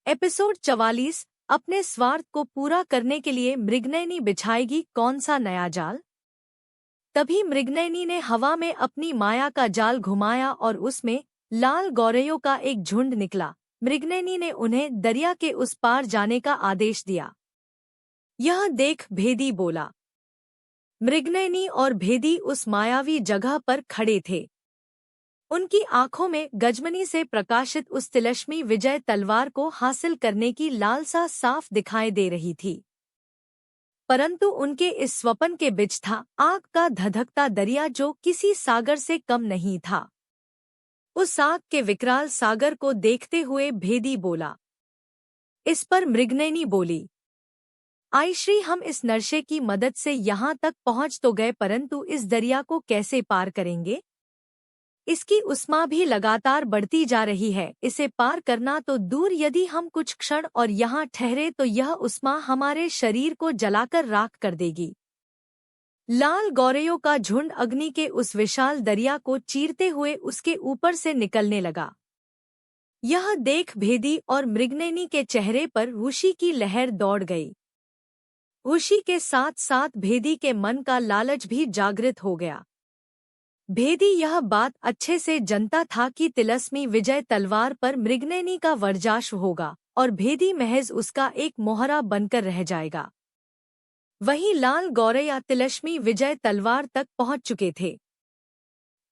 Episode 44। अपने स्वार्थ को पूरा करने के लिए मृगनयनी बिछाएगी कौन सा नया जाल। तभी मृगनयनी ने हवा में अपनी माया का जाल घुमाया और उसमें लाल गौरैयों का एक झुंड निकला। मृगनयनी ने उन्हें दरिया के उस पार जाने का आदेश दिया। यह देख भेदी बोला। मृगनयनी और भेदी उस मायावी जगह पर खड़े थे। उनकी आंखों में गजमनी से प्रकाशित उस तिलस्मी विजय तलवार को हासिल करने की लालसा साफ दिखाई दे रही थी। परंतु उनके इस स्वप्न के बीच था आग का धधकता दरिया जो किसी सागर से कम नहीं था। उस आग के विकराल सागर को देखते हुए भेदी बोला। इस पर मृगनयनी बोली, आयश्री, हम इस नरशे की मदद से यहाँ तक पहुँच तो गए, परंतु इस दरिया को कैसे पार करेंगे। इसकी उष्मा भी लगातार बढ़ती जा रही है। इसे पार करना तो दूर, यदि हम कुछ क्षण और यहाँ ठहरे तो यह उष्मा हमारे शरीर को जलाकर राख कर देगी। लाल गौरैयों का झुंड अग्नि के उस विशाल दरिया को चीरते हुए उसके ऊपर से निकलने लगा। यह देख भेदी और मृगनयनी के चेहरे पर खुशी की लहर दौड़ गई। खुशी के साथ साथ भेदी के मन का लालच भी जागृत हो गया। भेदी यह बात अच्छे से जानता था कि तिलस्मी विजय तलवार पर मृगनयनी का वर्चस्व होगा और भेदी महज उसका एक मोहरा बनकर रह जाएगा। वहीं लाल गौरैया तिलस्मी विजय तलवार तक पहुंच चुके थे,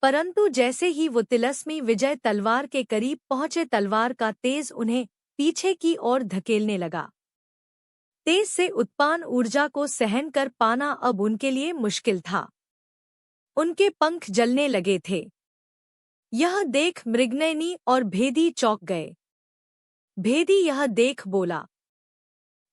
परंतु जैसे ही वो तिलस्मी विजय तलवार के करीब पहुंचे, तलवार का तेज उन्हें पीछे की ओर धकेलने लगा। तेज से उत्पन्न ऊर्जा को सहन कर पाना अब उनके लिए मुश्किल था। उनके पंख जलने लगे थे। यह देख मृगनयनी और भेदी चौंक गए। भेदी यह देख बोला।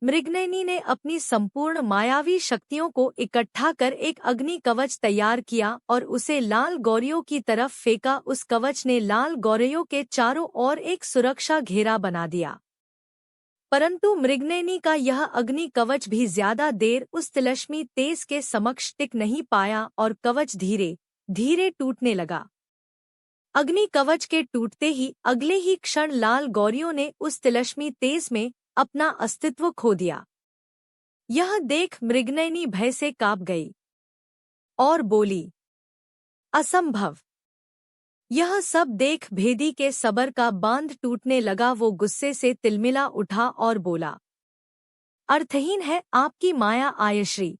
मृगनयनी ने अपनी संपूर्ण मायावी शक्तियों को इकट्ठा कर एक अग्नि कवच तैयार किया और उसे लाल गौरैयों की तरफ फेंका। उस कवच ने लाल गौरैयों के चारों ओर एक सुरक्षा घेरा बना दिया, परंतु मृगनयनी का यह अग्नि कवच भी ज्यादा देर उस तिलस्मी तेज के समक्ष टिक नहीं पाया और कवच धीरे धीरे टूटने लगा। अग्नि कवच के टूटते ही अगले ही क्षण लाल गौरैयों ने उस तिलस्मी तेज में अपना अस्तित्व खो दिया। यह देख मृगनयनी भय से कांप गई और बोली, असंभव। यह सब देख भेदी के सबर का बांध टूटने लगा। वो गुस्से से तिलमिला उठा और बोला, अर्थहीन है आपकी माया आयश्री।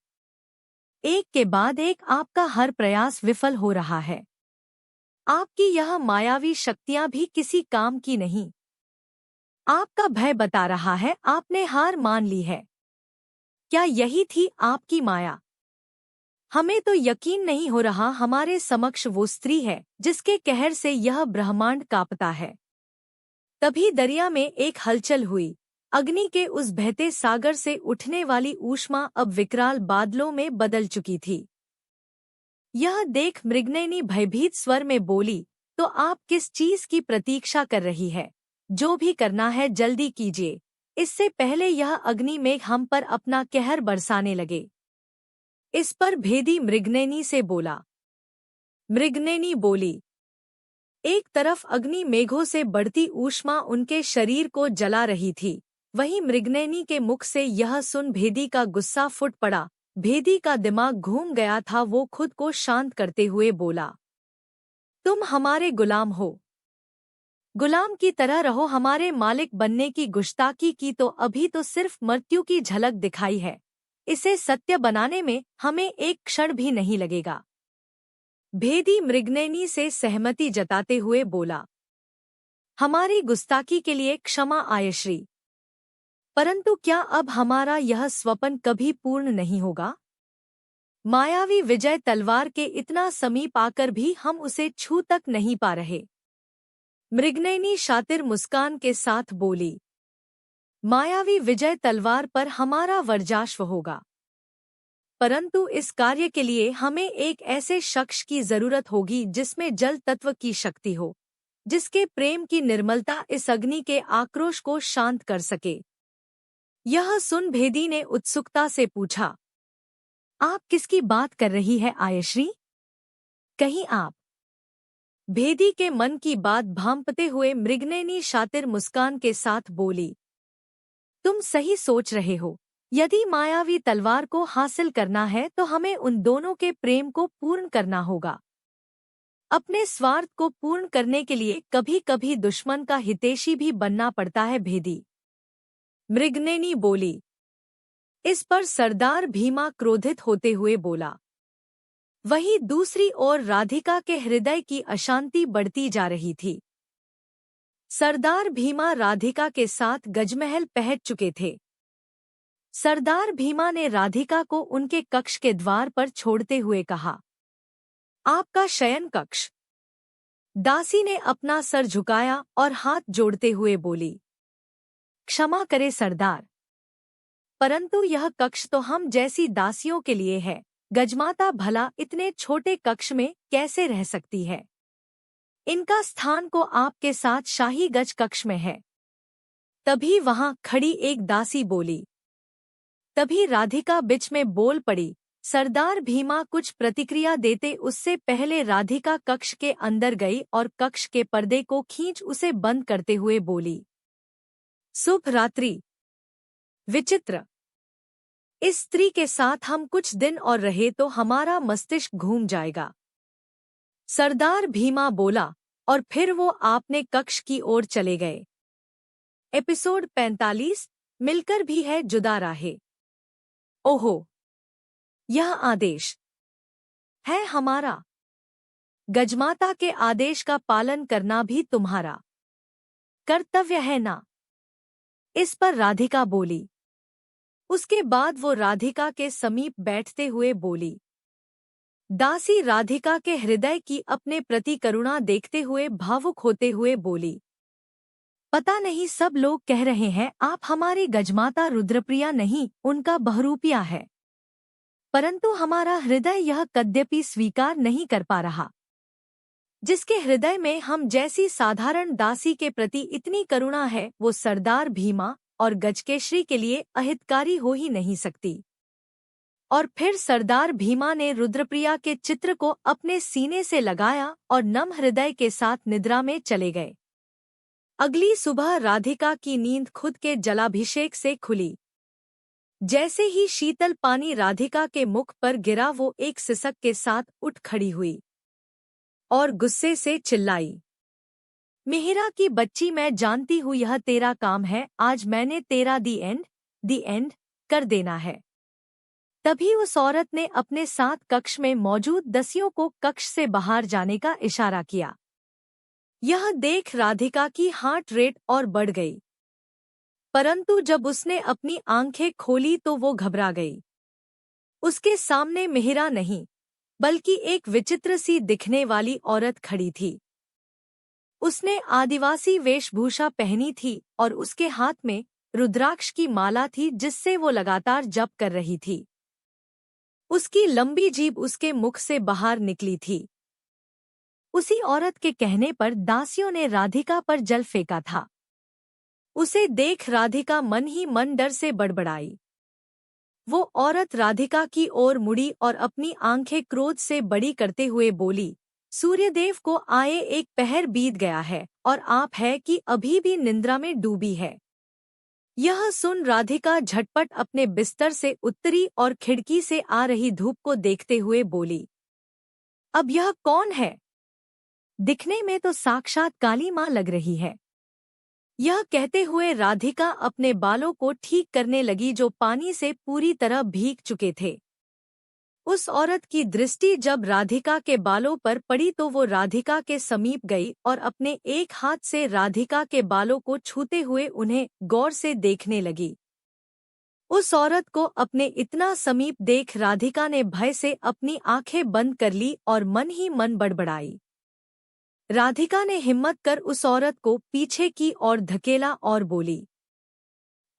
एक के बाद एक आपका हर प्रयास विफल हो रहा है। आपकी यह मायावी शक्तियां भी किसी काम की नहीं। आपका भय बता रहा है आपने हार मान ली है। क्या यही थी आपकी माया? हमें तो यकीन नहीं हो रहा हमारे समक्ष वो स्त्री है जिसके कहर से यह ब्रह्मांड कांपता है। तभी दरिया में एक हलचल हुई। अग्नि के उस बहते सागर से उठने वाली ऊष्मा अब विकराल बादलों में बदल चुकी थी। यह देख मृगनयनी भयभीत स्वर में बोली, तो आप किस चीज की प्रतीक्षा कर रही है? जो भी करना है जल्दी कीजिए, इससे पहले यह अग्नि मेघ हम पर अपना कहर बरसाने लगे। इस पर भेदी मृगनयनी से बोला। मृगनयनी बोली, एक तरफ अग्नि मेघों से बढ़ती ऊष्मा उनके शरीर को जला रही थी, वहीं मृगनयनी के मुख से यह सुन भेदी का गुस्सा फूट पड़ा। भेदी का दिमाग घूम गया था। वो खुद को शांत करते हुए बोला, तुम हमारे गुलाम हो, गुलाम की तरह रहो। हमारे मालिक बनने की गुस्ताखी की तो अभी तो सिर्फ मृत्यु की झलक दिखाई है। इसे सत्य बनाने में हमें एक क्षण भी नहीं लगेगा। भेदी मृगनयनी से सहमति जताते हुए बोला, हमारी गुस्ताखी के लिए क्षमा आयश्री, परंतु क्या अब हमारा यह स्वप्न कभी पूर्ण नहीं होगा? मायावी विजय तलवार के इतना समीप आकर भी हम उसे छू तक नहीं पा रहे। मृगनयनी शातिर मुस्कान के साथ बोली, मायावी विजय तलवार पर हमारा वर्चस्व होगा, परंतु इस कार्य के लिए हमें एक ऐसे शख्स की जरूरत होगी जिसमें जल तत्व की शक्ति हो, जिसके प्रेम की निर्मलता इस अग्नि के आक्रोश को शांत कर सके। यह सुन भेदी ने उत्सुकता से पूछा, आप किसकी बात कर रही है आयश्री? कहीं आप? भेदी के मन की बात भांपते हुए मृगनयनी शातिर मुस्कान के साथ बोली, तुम सही सोच रहे हो। यदि मायावी तलवार को हासिल करना है तो हमें उन दोनों के प्रेम को पूर्ण करना होगा। अपने स्वार्थ को पूर्ण करने के लिए कभी कभी दुश्मन का हितैषी भी बनना पड़ता है। भेदी मृगनयनी बोली। इस पर सरदार भीमा क्रोधित होते हुए बोला। वहीं दूसरी ओर राधिका के हृदय की अशांति बढ़ती जा रही थी। सरदार भीमा राधिका के साथ गजमहल पहुंच चुके थे। सरदार भीमा ने राधिका को उनके कक्ष के द्वार पर छोड़ते हुए कहा, आपका शयन कक्ष। दासी ने अपना सर झुकाया और हाथ जोड़ते हुए बोली, क्षमा करे सरदार, परंतु यह कक्ष तो हम जैसी दासियों के लिए है। गजमाता भला इतने छोटे कक्ष में कैसे रह सकती है? इनका स्थान को आपके साथ शाही गज कक्ष में है। तभी वहां खड़ी एक दासी बोली। तभी राधिका बीच में बोल पड़ी। सरदार भीमा कुछ प्रतिक्रिया देते उससे पहले राधिका कक्ष के अंदर गई और कक्ष के पर्दे को खींच उसे बंद करते हुए बोली, शुभ रात्रि। विचित्र, इस स्त्री के साथ हम कुछ दिन और रहे तो हमारा मस्तिष्क घूम जाएगा। सरदार भीमा बोला और फिर वो आपने कक्ष की ओर चले गए। एपिसोड 45 मिलकर भी है जुदा राहें। ओहो, यह आदेश है हमारा। गजमाता के आदेश का पालन करना भी तुम्हारा कर्तव्य है ना? इस पर राधिका बोली। उसके बाद वो राधिका के समीप बैठते हुए बोली। दासी राधिका के हृदय की अपने प्रति करुणा देखते हुए भावुक होते हुए बोली, पता नहीं सब लोग कह रहे हैं आप हमारी गजमाता रुद्रप्रिया नहीं, उनका बहरूपिया है, परंतु हमारा हृदय यह कद्यपि स्वीकार नहीं कर पा रहा। जिसके हृदय में हम जैसी साधारण दासी के प्रति इतनी करुणा है, वो सरदार भीमा और गजकेशरी के लिए अहितकारी हो ही नहीं सकती। और फिर सरदार भीमा ने रुद्रप्रिया के चित्र को अपने सीने से लगाया और नम हृदय के साथ निद्रा में चले गए। अगली सुबह राधिका की नींद खुद के जलाभिषेक से खुली। जैसे ही शीतल पानी राधिका के मुख पर गिरा वो एक सिसक के साथ उठ खड़ी हुई और गुस्से से चिल्लाई, मिहिरा की बच्ची, मैं जानती हूँ यह तेरा काम है। आज मैंने तेरा दी एंड कर देना है। तभी उस औरत ने अपने साथ कक्ष में मौजूद दसियों को कक्ष से बाहर जाने का इशारा किया। यह देख राधिका की हार्ट रेट और बढ़ गई, परंतु जब उसने अपनी आंखें खोली तो वो घबरा गई। उसके सामने मिहिरा नहीं बल्कि एक विचित्र सी दिखने वाली औरत खड़ी थी। उसने आदिवासी वेशभूषा पहनी थी और उसके हाथ में रुद्राक्ष की माला थी जिससे वो लगातार जप कर रही थी। उसकी लंबी जीभ उसके मुख से बाहर निकली थी। उसी औरत के कहने पर दासियों ने राधिका पर जल फेंका था। उसे देख राधिका मन ही मन डर से बड़बड़ाई। वो औरत राधिका की ओर मुड़ी और अपनी आंखें क्रोध से बड़ी करते हुए बोली, सूर्यदेव को आए एक पहर बीत गया है और आप है कि अभी भी निद्रा में डूबी है। यह सुन राधिका झटपट अपने बिस्तर से उतरी और खिड़की से आ रही धूप को देखते हुए बोली, अब यह कौन है? दिखने में तो साक्षात काली माँ लग रही है। यह कहते हुए राधिका अपने बालों को ठीक करने लगी जो पानी से पूरी तरह भीग चुके थे। उस औरत की दृष्टि जब राधिका के बालों पर पड़ी तो वो राधिका के समीप गई और अपने एक हाथ से राधिका के बालों को छूते हुए उन्हें गौर से देखने लगी। उस औरत को अपने इतना समीप देख राधिका ने भय से अपनी आंखें बंद कर ली और मन ही मन बड़बड़ाई। राधिका ने हिम्मत कर उस औरत को पीछे की ओर धकेला और बोली,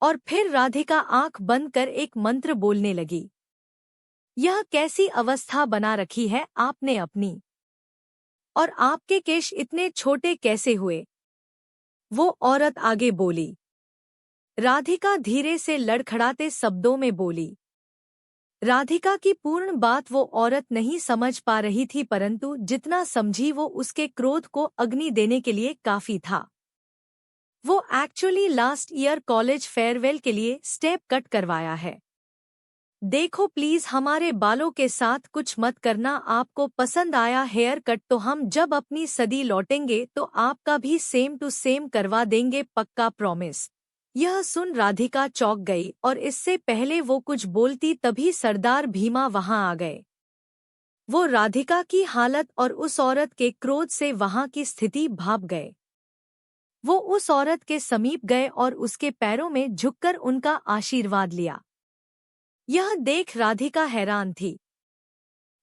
और फिर राधिका आंख बंद कर एक मंत्र बोलने लगी, यह कैसी अवस्था बना रखी है आपने अपनी? और आपके केश इतने छोटे कैसे हुए? वो औरत आगे बोली। राधिका धीरे से लड़खड़ाते शब्दों में बोली। राधिका की पूर्ण बात वो औरत नहीं समझ पा रही थी, परंतु जितना समझी वो उसके क्रोध को अग्नि देने के लिए काफी था। वो actually last year college farewell के लिए स्टेप कट करवाया है। देखो प्लीज हमारे बालों के साथ कुछ मत करना। आपको पसंद आया हेयर कट तो हम जब अपनी सदी लौटेंगे तो आपका भी सेम टू सेम करवा देंगे, पक्का प्रॉमिस। यह सुन राधिका चौंक गई और इससे पहले वो कुछ बोलती तभी सरदार भीमा वहां आ गए। वो राधिका की हालत और उस औरत के क्रोध से वहां की स्थिति भाप गए। वो उस औरत के समीप गए और उसके पैरों में झुककर उनका आशीर्वाद लिया। यह देख राधिका हैरान थी।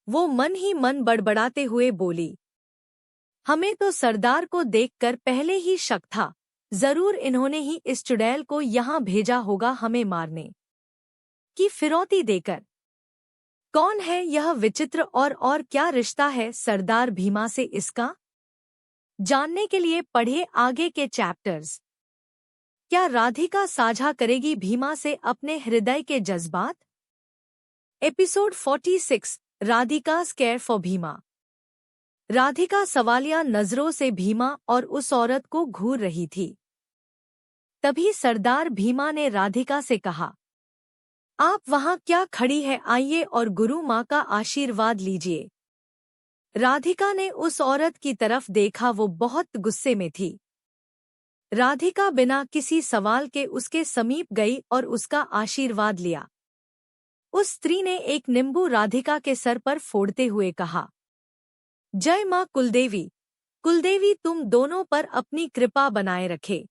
वो मन ही मन बड़बड़ाते हुए बोली, हमें तो सरदार को देखकर पहले ही शक था, जरूर इन्होंने ही इस चुड़ैल को यहाँ भेजा होगा हमें मारने की फिरौती देकर। कौन है यह विचित्र और क्या रिश्ता है सरदार भीमा से इसका? जानने के लिए पढ़े आगे के चैप्टर्स। क्या राधिका साझा करेगी भीमा से अपने हृदय के जज्बात? Episode 46 Radhika's care for Bhima. Radhika सवालिया नजरों से भीमा और उस औरत को घूर रही थी। तभी सरदार भीमा ने राधिका से कहा, आप वहां क्या खड़ी है, आइए और गुरु माँ का आशीर्वाद लीजिए। राधिका ने उस औरत की तरफ देखा, वो बहुत गुस्से में थी। राधिका बिना किसी सवाल के उसके समीप गई और उसका आशीर्वाद लिया। उस स्त्री ने एक नींबू राधिका के सर पर फोड़ते हुए कहा, जय मां कुलदेवी, कुलदेवी तुम दोनों पर अपनी कृपा बनाए रखे।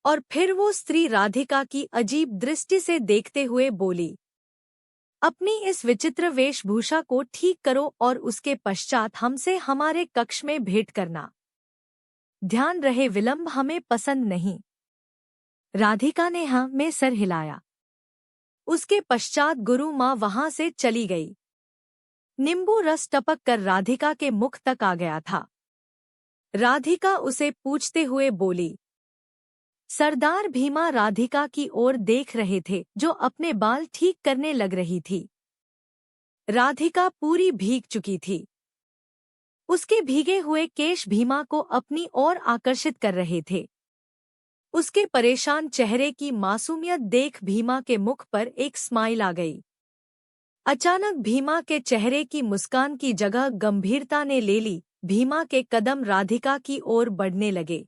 और फिर वो स्त्री राधिका की अजीब दृष्टि से देखते हुए बोली, अपनी इस विचित्र वेशभूषा को ठीक करो और उसके पश्चात हमसे हमारे कक्ष में भेंट करना। ध्यान रहे विलंब हमें पसंद नहीं। राधिका ने हाँ में सर हिलाया। उसके पश्चात गुरु माँ वहां से चली गई। नींबू रस टपक कर राधिका के मुख तक आ गया था। राधिका उसे पूछते हुए बोली, सरदार भीमा राधिका की ओर देख रहे थे जो अपने बाल ठीक करने लग रही थी। राधिका पूरी भीग चुकी थी। उसके भीगे हुए केश भीमा को अपनी ओर आकर्षित कर रहे थे। उसके परेशान चेहरे की मासूमियत देख भीमा के मुख पर एक स्माइल आ गई। अचानक भीमा के चेहरे की मुस्कान की जगह गंभीरता ने ले ली। भीमा के कदम राधिका की ओर बढ़ने लगे।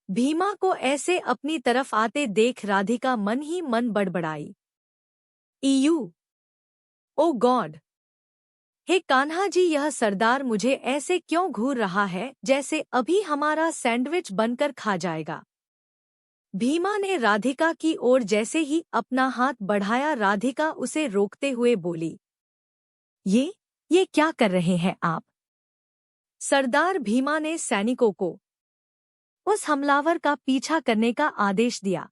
भीमा को ऐसे अपनी तरफ आते देख राधिका मन ही मन बड़बड़ाई, ईयू, ओ गॉड, हे कान्हा जी, यह सरदार मुझे ऐसे क्यों घूर रहा है जैसे अभी हमारा सैंडविच बनकर खा जाएगा। भीमा ने राधिका की ओर जैसे ही अपना हाथ बढ़ाया, राधिका उसे रोकते हुए बोली, ये क्या कर रहे हैं आप? सरदार भीमा ने सैनिकों को उस हमलावर का पीछा करने का आदेश दिया।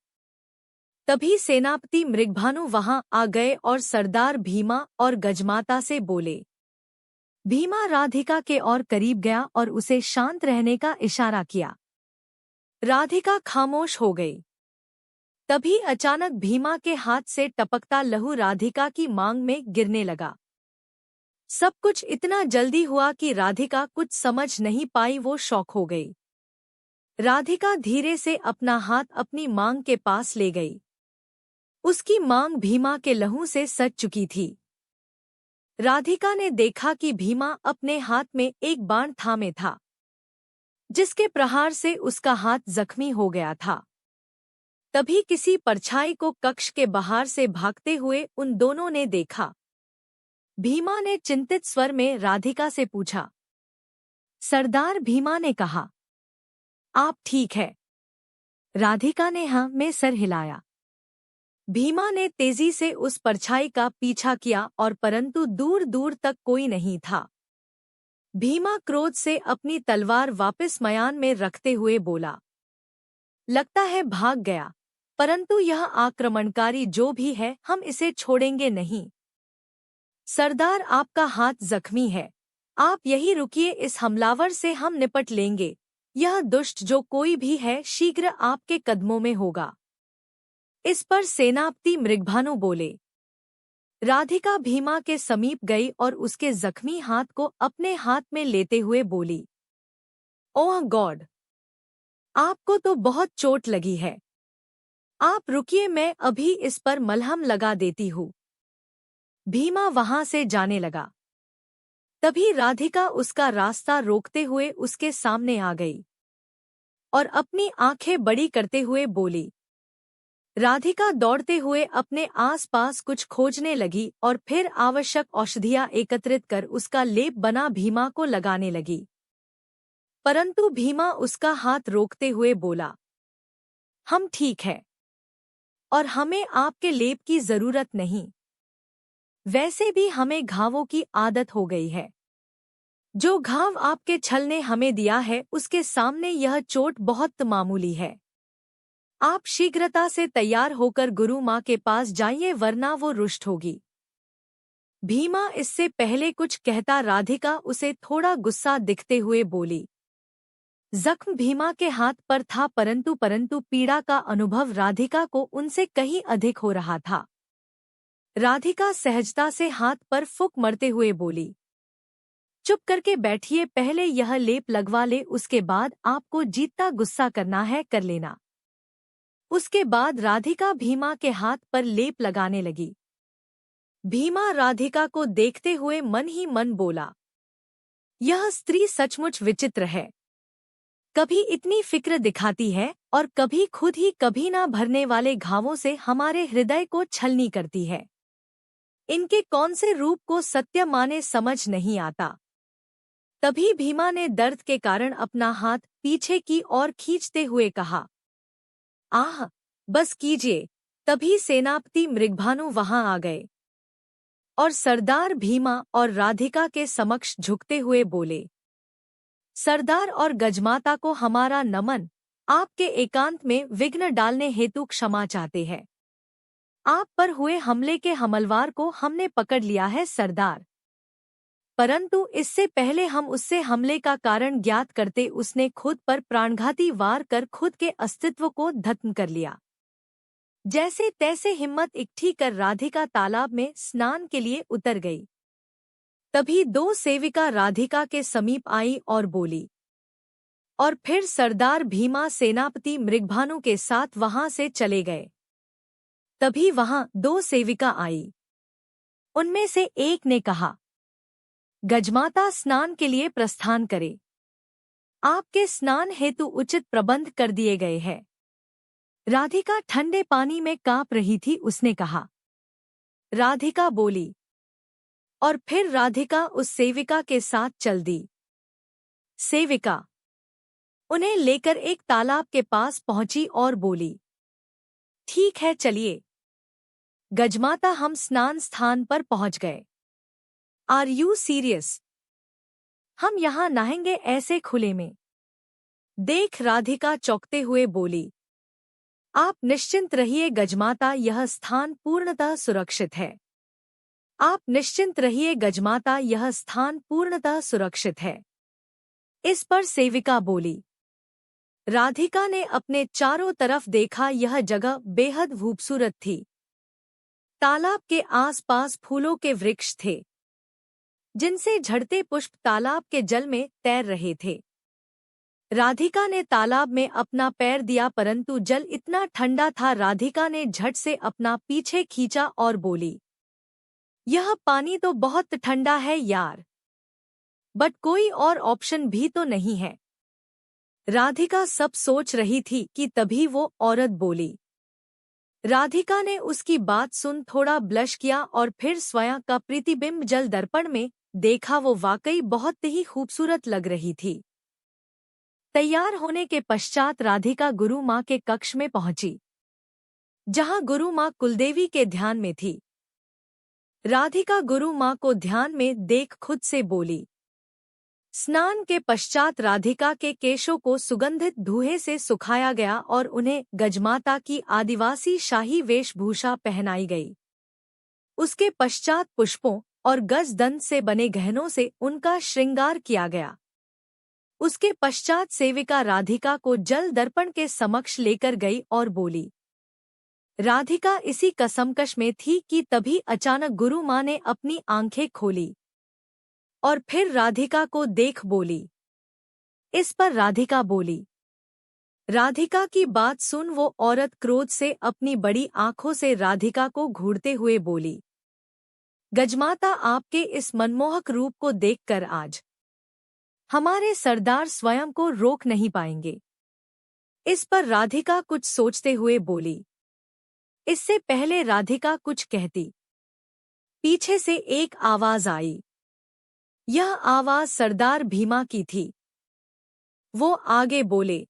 तभी सेनापति मृगभानु वहां आ गए और सरदार भीमा और गजमाता से बोले। भीमा राधिका के और करीब गया और उसे शांत रहने का इशारा किया। राधिका खामोश हो गई। तभी अचानक भीमा के हाथ से टपकता लहू राधिका की मांग में गिरने लगा। सब कुछ इतना जल्दी हुआ कि राधिका कुछ समझ नहीं पाई, वो शॉक हो गई। राधिका धीरे से अपना हाथ अपनी मांग के पास ले गई। उसकी मांग भीमा के लहू से सज चुकी थी। राधिका ने देखा कि भीमा अपने हाथ में एक बाण थामे था, जिसके प्रहार से उसका हाथ जख्मी हो गया था। तभी किसी परछाई को कक्ष के बाहर से भागते हुए उन दोनों ने देखा। भीमा ने चिंतित स्वर में राधिका से पूछा। सरदार भीमा ने कहा, आप ठीक है? राधिका ने हाँ में सर हिलाया। भीमा ने तेजी से उस परछाई का पीछा किया और परंतु दूर दूर तक कोई नहीं था। भीमा क्रोध से अपनी तलवार वापस मयान में रखते हुए बोला, लगता है भाग गया, परंतु यह आक्रमणकारी जो भी है हम इसे छोड़ेंगे नहीं। सरदार आपका हाथ जख्मी है, आप यही रुकिए, इस हमलावर से हम निपट लेंगे। यह दुष्ट जो कोई भी है शीघ्र आपके कदमों में होगा। इस पर सेनापति मृगभानु बोले। राधिका भीमा के समीप गई और उसके जख्मी हाथ को अपने हाथ में लेते हुए बोली, ओह गॉड, आपको तो बहुत चोट लगी है। आप रुकिए, मैं अभी इस पर मलहम लगा देती हूँ। भीमा वहां से जाने लगा। तभी राधिका उसका रास्ता रोकते हुए उसके सामने आ गई और अपनी आंखें बड़ी करते हुए बोली। राधिका दौड़ते हुए अपने आसपास कुछ खोजने लगी और फिर आवश्यक औषधियां एकत्रित कर उसका लेप बना भीमा को लगाने लगी। परंतु भीमा उसका हाथ रोकते हुए बोला, हम ठीक है और हमें आपके लेप की जरूरत नहीं। वैसे भी हमें घावों की आदत हो गई है। जो घाव आपके छल ने हमें दिया है उसके सामने यह चोट बहुत मामूली है। आप शीघ्रता से तैयार होकर गुरु माँ के पास जाइए, वरना वो रुष्ट होगी। भीमा इससे पहले कुछ कहता राधिका उसे थोड़ा गुस्सा दिखते हुए बोली। जख्म भीमा के हाथ पर था, परंतु पीड़ा का अनुभव राधिका को उनसे कहीं अधिक हो रहा था। राधिका सहजता से हाथ पर फूंक मरते हुए बोली, चुप करके बैठिए, पहले यह लेप लगवा ले, उसके बाद आपको जितना गुस्सा करना है कर लेना। उसके बाद राधिका भीमा के हाथ पर लेप लगाने लगी। भीमा राधिका को देखते हुए मन ही मन बोला, यह स्त्री सचमुच विचित्र है। कभी इतनी फिक्र दिखाती है और कभी खुद ही कभी ना भरने वाले घावों से हमारे हृदय को छलनी करती है। इनके कौन से रूप को सत्य माने समझ नहीं आता। तभी भीमा ने दर्द के कारण अपना हाथ पीछे की ओर खींचते हुए कहा, आह, बस कीजिए। तभी सेनापति मृगभानु वहां आ गए और सरदार भीमा और राधिका के समक्ष झुकते हुए बोले, सरदार और गजमाता को हमारा नमन। आपके एकांत में विघ्न डालने हेतु क्षमा चाहते हैं। आप पर हुए हमले के हमलवार को हमने पकड़ लिया है सरदार। परंतु इससे पहले हम उससे हमले का कारण ज्ञात करते उसने खुद पर प्राणघाती वार कर खुद के अस्तित्व को खत्म कर लिया। जैसे तैसे हिम्मत इकट्ठी कर राधिका तालाब में स्नान के लिए उतर गई। तभी दो सेविका राधिका के समीप आई और बोली, और फिर सरदार भीमा सेनापति मृगभानु के साथ वहां से चले गए। तभी वहां दो सेविका आई। उनमें से एक ने कहा, गजमाता स्नान के लिए प्रस्थान करे। आपके स्नान हेतु उचित प्रबंध कर दिए गए हैं। राधिका ठंडे पानी में कांप रही थी, उसने कहा। राधिका बोली और फिर राधिका उस सेविका के साथ चल दी। सेविका उन्हें लेकर एक तालाब के पास पहुंची और बोली, ठीक है चलिए गजमाता, हम स्नान स्थान पर पहुंच गए। Are you serious? हम यहाँ नहाएंगे ऐसे खुले में? देख, राधिका चौंकते हुए बोली, आप निश्चिंत रहिए गजमाता, यह स्थान पूर्णतः सुरक्षित है। आप निश्चिंत रहिए गजमाता, यह स्थान पूर्णतः सुरक्षित है। इस पर सेविका बोली। राधिका ने अपने चारों तरफ देखा, यह जगह बेहद खूबसूरत थी। तालाब के आसपास फूलों के वृक्ष थे, जिनसे झड़ते पुष्प तालाब के जल में तैर रहे थे। राधिका ने तालाब में अपना पैर दिया, परंतु जल इतना ठंडा था, राधिका ने झट से अपना पीछे खींचा और बोली, यह पानी तो बहुत ठंडा है यार, बट कोई और ऑप्शन भी तो नहीं है। राधिका सब सोच रही थी कि तभी वो औरत बोली। राधिका ने उसकी बात सुन थोड़ा ब्लश किया और फिर स्वयं का प्रतिबिंब जल दर्पण में देखा। वो वाकई बहुत ही खूबसूरत लग रही थी। तैयार होने के पश्चात राधिका गुरु माँ के कक्ष में पहुंची, जहां गुरु माँ कुलदेवी के ध्यान में थी। राधिका गुरु माँ को ध्यान में देख खुद से बोली। स्नान के पश्चात राधिका के केशों को सुगंधित धुएं से सुखाया गया और उन्हें गजमाता की आदिवासी शाही वेशभूषा पहनाई गई। उसके पश्चात पुष्पों और गजदंत से बने गहनों से उनका श्रृंगार किया गया। उसके पश्चात सेविका राधिका को जल दर्पण के समक्ष लेकर गई और बोली। राधिका इसी कसमकश में थी कि तभी अचानक गुरु माँ ने अपनी आंखें खोली और फिर राधिका को देख बोली। इस पर राधिका बोली, राधिका की बात सुन वो औरत क्रोध से अपनी बड़ी आंखों से राधिका को घूरते हुए बोली, गजमाता, आपके इस मनमोहक रूप को देखकर आज हमारे सरदार स्वयं को रोक नहीं पाएंगे। इस पर राधिका कुछ सोचते हुए बोली। इससे पहले राधिका कुछ कहती, पीछे से एक आवाज आई। यह आवाज सरदार भीमा की थी। वो आगे बोले।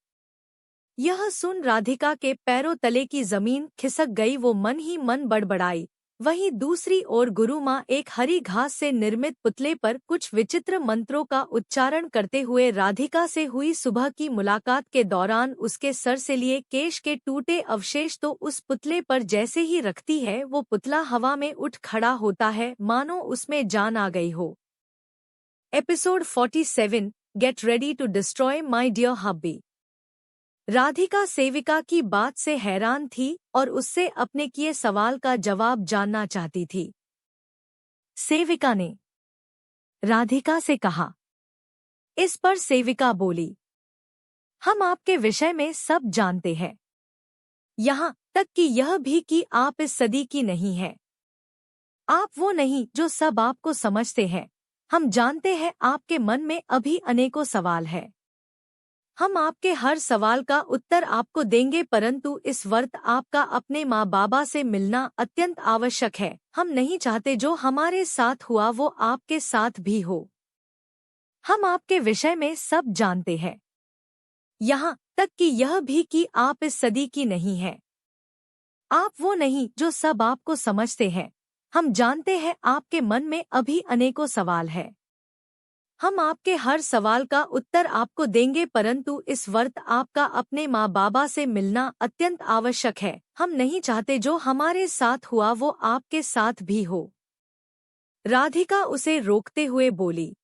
यह सुन राधिका के पैरों तले की जमीन खिसक गई। वो मन ही मन बड़बड़ाई। वहीं दूसरी ओर गुरु माँ एक हरी घास से निर्मित पुतले पर कुछ विचित्र मंत्रों का उच्चारण करते हुए राधिका से हुई सुबह की मुलाकात के दौरान उसके सर से लिए केश के टूटे अवशेष तो उस पुतले पर जैसे ही रखती है वो पुतला हवा में उठ खड़ा होता है, मानो उसमें जान आ गई हो। Episode 47 get ready to destroy my dear hubby. Radhika सेविका की बात से हैरान थी और उससे अपने किए सवाल का जवाब जानना चाहती थी। सेविका ने राधिका से कहा। इस पर सेविका बोली, हम आपके विषय में सब जानते हैं, यहाँ तक कि यह भी कि आप इस सदी की नहीं है। आप वो नहीं जो सब आपको समझते हैं। हम जानते हैं आपके मन में अभी अनेकों सवाल है। हम आपके हर सवाल का उत्तर आपको देंगे, परंतु इस वक्त आपका अपने माँ बाबा से मिलना अत्यंत आवश्यक है। हम नहीं चाहते जो हमारे साथ हुआ वो आपके साथ भी हो। हम आपके विषय में सब जानते हैं, यहाँ तक कि यह भी कि आप इस सदी की नहीं है। आप वो नहीं जो सब आपको समझते हैं। हम जानते हैं आपके मन में अभी अनेकों सवाल है। हम आपके हर सवाल का उत्तर आपको देंगे, परंतु इस वक्त आपका अपने माँ बाबा से मिलना अत्यंत आवश्यक है। हम नहीं चाहते जो हमारे साथ हुआ वो आपके साथ भी हो। राधिका उसे रोकते हुए बोली।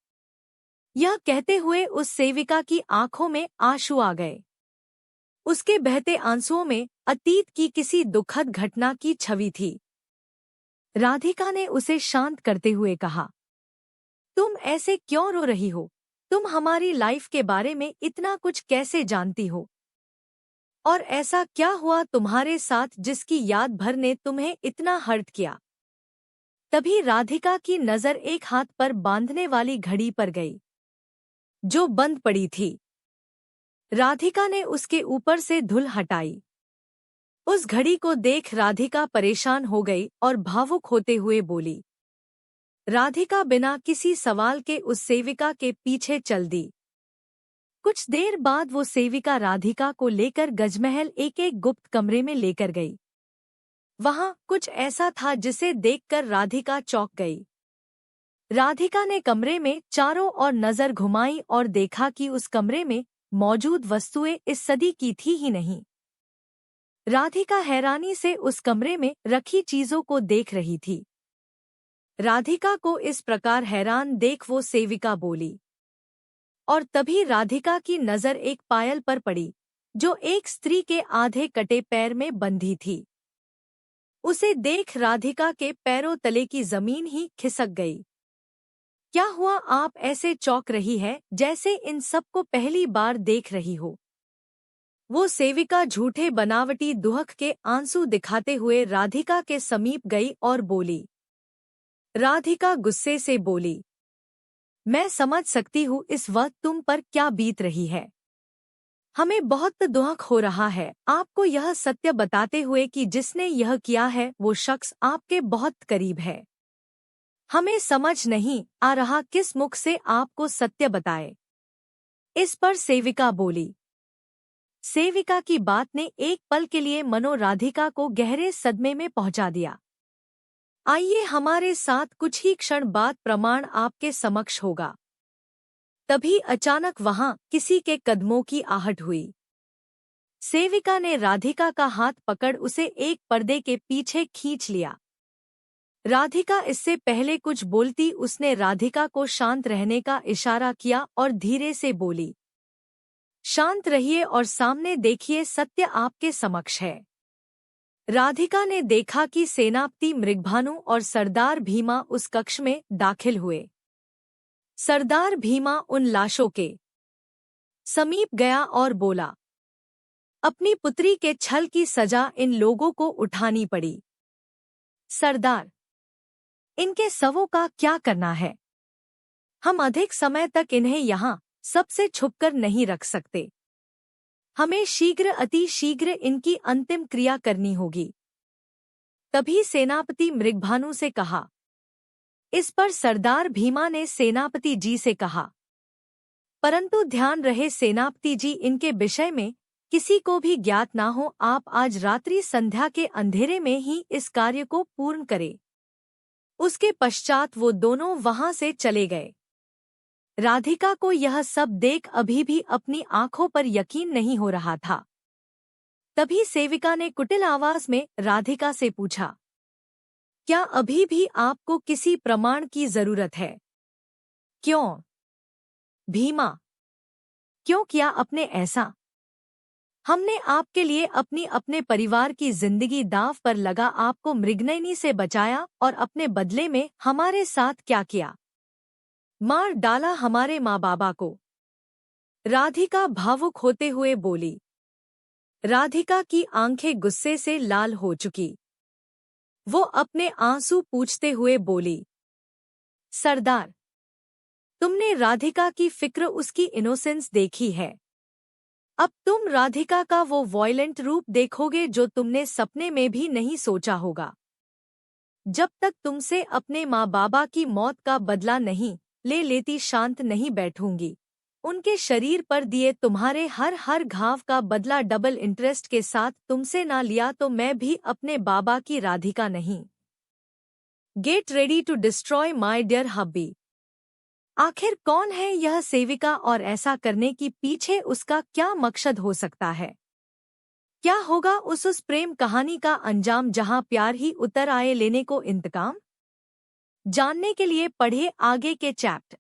यह कहते हुए उस सेविका की आंखों में आंसू आ गए। उसके बहते आंसुओं में अतीत की किसी दुखद घटना की छवि थी। राधिका ने उसे शांत करते हुए कहा, तुम ऐसे क्यों रो रही हो? तुम हमारी लाइफ के बारे में इतना कुछ कैसे जानती हो? और ऐसा क्या हुआ तुम्हारे साथ जिसकी याद भर ने तुम्हें इतना हर्ट किया? तभी राधिका की नजर एक हाथ पर बांधने वाली घड़ी पर गई, जो बंद पड़ी थी। राधिका ने उसके ऊपर से धूल हटाई। उस घड़ी को देख राधिका परेशान हो गई और भावुक होते हुए बोली। राधिका बिना किसी सवाल के उस सेविका के पीछे चल दी। कुछ देर बाद वो सेविका राधिका को लेकर गजमहल एक गुप्त कमरे में लेकर गई। वहां कुछ ऐसा था जिसे देखकर राधिका चौंक गई। राधिका ने कमरे में चारों ओर नजर घुमाई और देखा कि उस कमरे में मौजूद वस्तुएं इस सदी की थी ही नहीं। राधिका हैरानी से उस कमरे में रखी चीजों को देख रही थी। राधिका को इस प्रकार हैरान देख वो सेविका बोली। और तभी राधिका की नजर एक पायल पर पड़ी, जो एक स्त्री के आधे कटे पैर में बंधी थी। उसे देख राधिका के पैरों तले की जमीन ही खिसक गई। क्या हुआ? आप ऐसे चौंक रही है जैसे इन सबको पहली बार देख रही हो। वो सेविका झूठे बनावटी दुहक के आंसू दिखाते हुए राधिका के समीप गई और बोली। राधिका गुस्से से बोली, मैं समझ सकती हूँ इस वक्त तुम पर क्या बीत रही है। हमें बहुत दुख हो रहा है आपको यह सत्य बताते हुए कि जिसने यह किया है वो शख्स आपके बहुत करीब है। हमें समझ नहीं आ रहा किस मुख से आपको सत्य बताए। इस पर सेविका बोली। सेविका की बात ने एक पल के लिए मनो राधिका को गहरे सदमे में पहुंचा दिया। आइए हमारे साथ कुछ ही क्षण बाद प्रमाण आपके समक्ष होगा। तभी अचानक वहां किसी के कदमों की आहट हुई। सेविका ने राधिका का हाथ पकड़ उसे एक पर्दे के पीछे खींच लिया। राधिका इससे पहले कुछ बोलती उसने राधिका को शांत रहने का इशारा किया और धीरे से बोली, शांत रहिए और सामने देखिए, सत्य आपके समक्ष है। राधिका ने देखा कि सेनापति मृगभानु और सरदार भीमा उस कक्ष में दाखिल हुए। सरदार भीमा उन लाशों के समीप गया और बोला, अपनी पुत्री के छल की सजा इन लोगों को उठानी पड़ी। सरदार, इनके शवों का क्या करना है? हम अधिक समय तक इन्हें यहाँ सबसे छुपकर नहीं रख सकते। हमें शीघ्र अति शीघ्र इनकी अंतिम क्रिया करनी होगी। तभी सेनापति मृगभानु से कहा। इस पर सरदार भीमा ने सेनापति जी से कहा, परंतु ध्यान रहे सेनापति जी, इनके विषय में किसी को भी ज्ञात ना हो। आप आज रात्रि संध्या के अंधेरे में ही इस कार्य को पूर्ण करें। उसके पश्चात वो दोनों वहां से चले गए। राधिका को यह सब देख अभी भी अपनी आंखों पर यकीन नहीं हो रहा था। तभी सेविका ने कुटिल आवाज में राधिका से पूछा, क्या अभी भी आपको किसी प्रमाण की जरूरत है? क्यों भीमा, क्यों किया आपने ऐसा? हमने आपके लिए अपने परिवार की जिंदगी दांव पर लगा आपको मृगनयनी से बचाया और अपने बदले में हमारे साथ क्या किया? मार डाला हमारे माँ बाबा को। राधिका भावुक होते हुए बोली। राधिका की आंखें गुस्से से लाल हो चुकी। वो अपने आंसू पूंछते हुए बोली, सरदार, तुमने राधिका की फिक्र, उसकी इनोसेंस देखी है। अब तुम राधिका का वो वॉयलेंट रूप देखोगे जो तुमने सपने में भी नहीं सोचा होगा। जब तक तुमसे अपने माँ बाबा की मौत का बदला नहीं ले लेती शांत नहीं बैठूंगी। उनके शरीर पर दिए तुम्हारे हर घाव का बदला डबल इंटरेस्ट के साथ तुमसे ना लिया तो मैं भी अपने बाबा की राधिका नहीं। Get ready to destroy my dear hubby. आखिर कौन है यह सेविका और ऐसा करने की पीछे उसका क्या मकसद हो सकता है? क्या होगा उस प्रेम कहानी का अंजाम जहां प्यार ही उतर आए लेने को इंतकाम? जानने के लिए पढ़े आगे के चैप्टर।